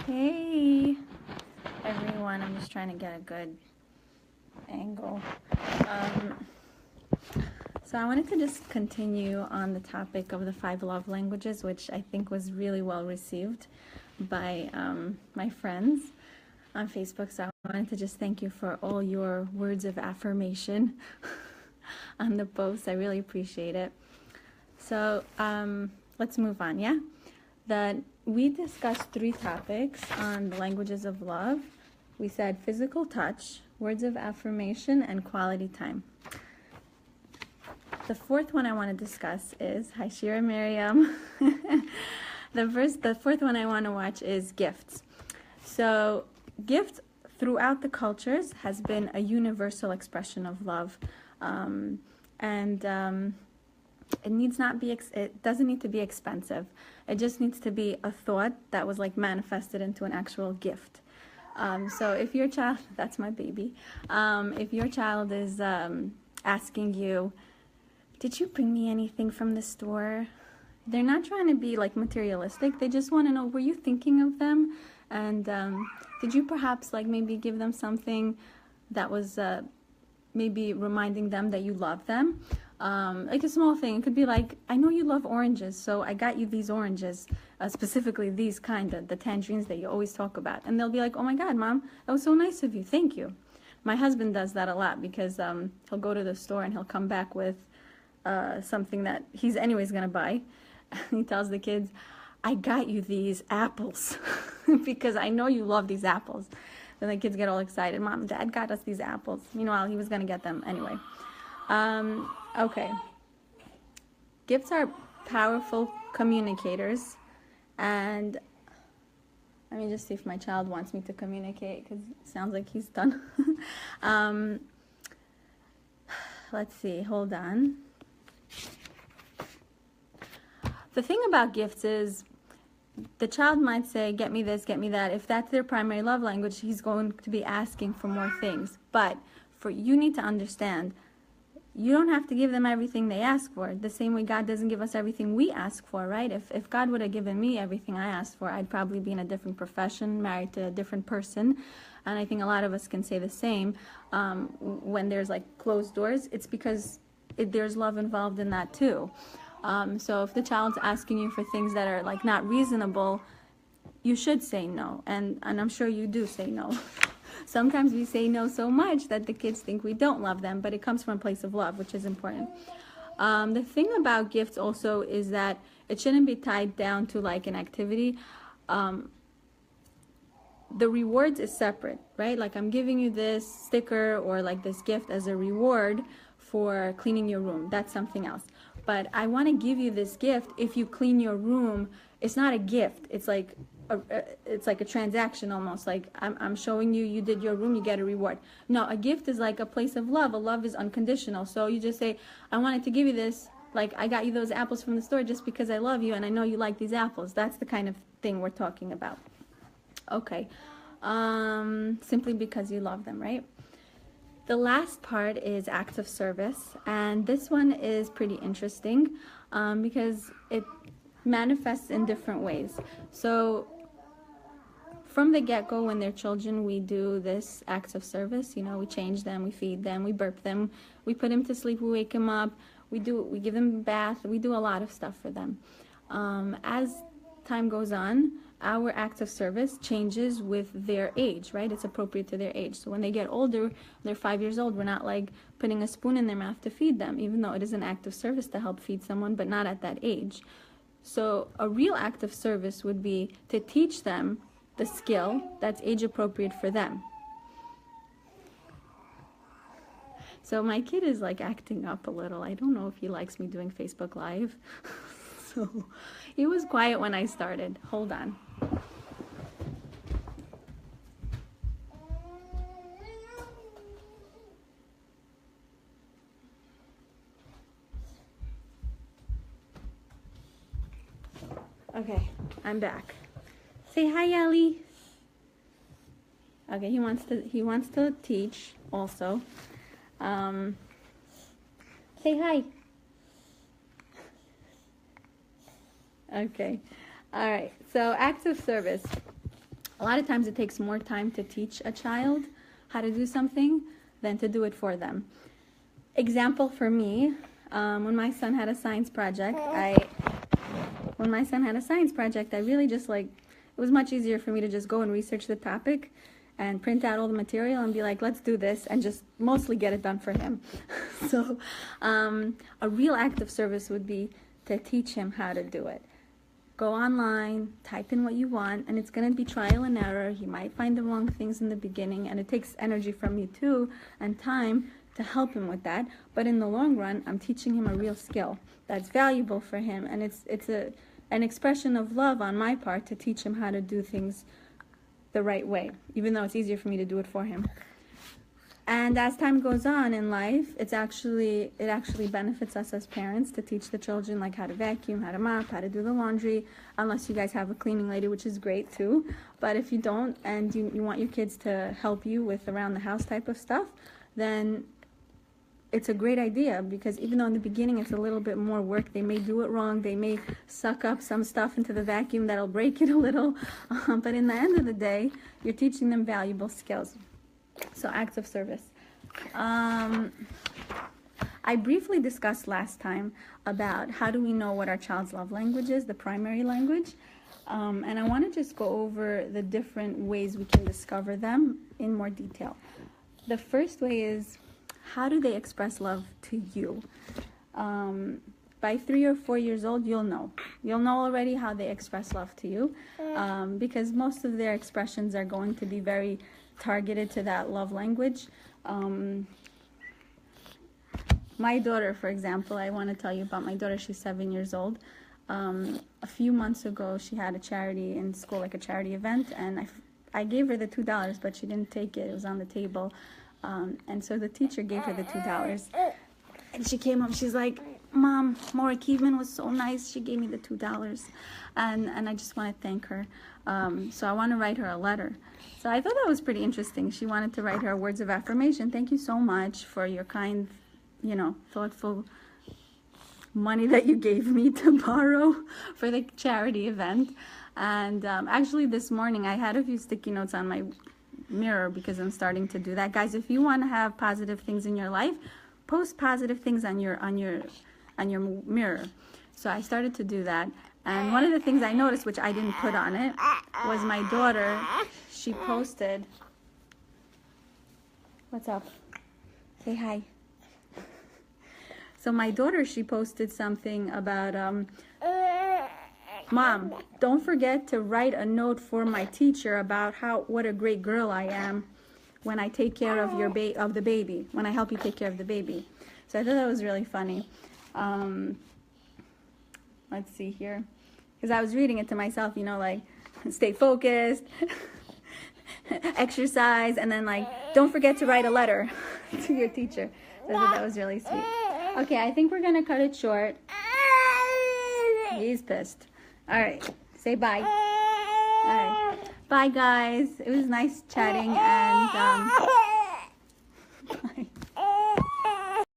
Hey everyone, I'm just trying to get a good angle. So I wanted to just continue on the topic of the 5 love languages, which I think was really well received by my friends on Facebook. So I wanted to just thank you for all your words of affirmation on the post. I really appreciate it. So let's move on, yeah? We discussed 3 topics on the languages of love. We said physical touch, words of affirmation, and quality time. The 4th one I want to discuss is, hi Shira Miriam. The 4th one I want to watch is gifts. So gifts throughout the cultures has been a universal expression of love. It doesn't need to be expensive. It just needs to be a thought that was like manifested into an actual gift. So if your child, that's my baby, if your child is asking you, did you bring me anything from the store? They're not trying to be like materialistic. They just want to know, were you thinking of them? And did you perhaps like maybe give them something that was maybe reminding them that you love them? Like a small thing. It could be like, I know you love oranges, so I got you these oranges, specifically these kind of, the tangerines that you always talk about. And they'll be like, oh my God, Mom, that was so nice of you. Thank you. My husband does that a lot because he'll go to the store and he'll come back with something that he's anyways going to buy. He tells the kids, I got you these apples because I know you love these apples. Then the kids get all excited. Mom, Dad got us these apples. Meanwhile, he was going to get them anyway. Okay. Gifts are powerful communicators, and let me just see if my child wants me to communicate because it sounds like he's done. Let's see, hold on. The thing about gifts is the child might say, get me this, get me that. If that's their primary love language, he's going to be asking for more things. But you need to understand, you don't have to give them everything they ask for. The same way God doesn't give us everything we ask for, right? If God would have given me everything I asked for, I'd probably be in a different profession, married to a different person. And I think a lot of us can say the same. When there's like closed doors, it's because there's love involved in that too. So if the child's asking you for things that are like not reasonable, you should say no. And I'm sure you do say no. Sometimes we say no so much that the kids think we don't love them, but it comes from a place of love, which is important. The thing about gifts also is that it shouldn't be tied down to like an activity. The rewards is separate, right? Like I'm giving you this sticker or like this gift as a reward for cleaning your room. That's something else. But I want to give you this gift if you clean your room. It's not a gift. It's like a transaction almost. Like I'm showing you did your room, you get a reward. No, a gift is like a place of love. A love is unconditional. So you just say, I wanted to give you this. Like I got you those apples from the store just because I love you and I know you like these apples. That's the kind of thing we're talking about. Okay. Simply because you love them, right? The last part is acts of service, and this one is pretty interesting because it manifests in different ways. So from the get-go, when they're children, we do this acts of service. You know, we change them, we feed them, we burp them, we put them to sleep, we wake them up, we give them a bath, we do a lot of stuff for them. As time goes on, our act of service changes with their age, right? It's appropriate to their age. So when they get older, they're 5 years old, we're not like putting a spoon in their mouth to feed them, even though it is an act of service to help feed someone, but not at that age. So a real act of service would be to teach them the skill that's age appropriate for them. So my kid is like acting up a little. I don't know if he likes me doing Facebook Live. So he was quiet when I started. Hold on. Okay, I'm back. Say hi, Ellie. Okay, he wants to teach also. Say hi. Okay. All right. So acts of service. A lot of times it takes more time to teach a child how to do something than to do it for them. Example for me, when my son had a science project, I really just like, it was much easier for me to just go and research the topic and print out all the material and be like, let's do this, and just mostly get it done for him. So a real act of service would be to teach him how to do it. Go online, type in what you want, and it's going to be trial and error. He might find the wrong things in the beginning, and it takes energy from you too, and time to help him with that. But in the long run, I'm teaching him a real skill that's valuable for him, and it's an expression of love on my part to teach him how to do things the right way, even though it's easier for me to do it for him. And as time goes on in life, it actually benefits us as parents to teach the children like how to vacuum, how to mop, how to do the laundry, unless you guys have a cleaning lady, which is great too. But if you don't, and you want your kids to help you with around the house type of stuff, then it's a great idea, because even though in the beginning it's a little bit more work, they may do it wrong, they may suck up some stuff into the vacuum that'll break it a little, but in the end of the day, you're teaching them valuable skills. So acts of service. I briefly discussed last time about how do we know what our child's love language is, the primary language, and I want to just go over the different ways we can discover them in more detail. The first way is, how do they express love to you? By 3 or 4 years old, you'll know already how they express love to you, because most of their expressions are going to be very targeted to that love language. My daughter, for example, I want to tell you about my daughter. She's 7 years old. A few months ago, she had a charity in school, like a charity event, and I gave her the $2, but she didn't take it. It was on the table. And so the teacher gave her the $2. And she came home, she's like, Mom, Maura Kievman was so nice. She gave me the $2. And I just want to thank her. So I want to write her a letter. So I thought that was pretty interesting. She wanted to write her words of affirmation. Thank you so much for your kind, thoughtful money that you gave me to borrow for the charity event. And actually this morning I had a few sticky notes on my mirror because I'm starting to do that. Guys, if you want to have positive things in your life, post positive things on your mirror. So I started to do that. And one of the things I noticed, which I didn't put on it, was my daughter. She posted, what's up? Say hi. So my daughter, she posted something about, Mom, don't forget to write a note for my teacher about what a great girl I am when I take care of the baby, when I help you take care of the baby. So I thought that was really funny. Let's see here. Because I was reading it to myself, like, stay focused, exercise, and then, like, don't forget to write a letter to your teacher. So I thought that was really sweet. Okay, I think we're going to cut it short. He's pissed. All right, say bye. All right. Bye, guys. It was nice chatting, and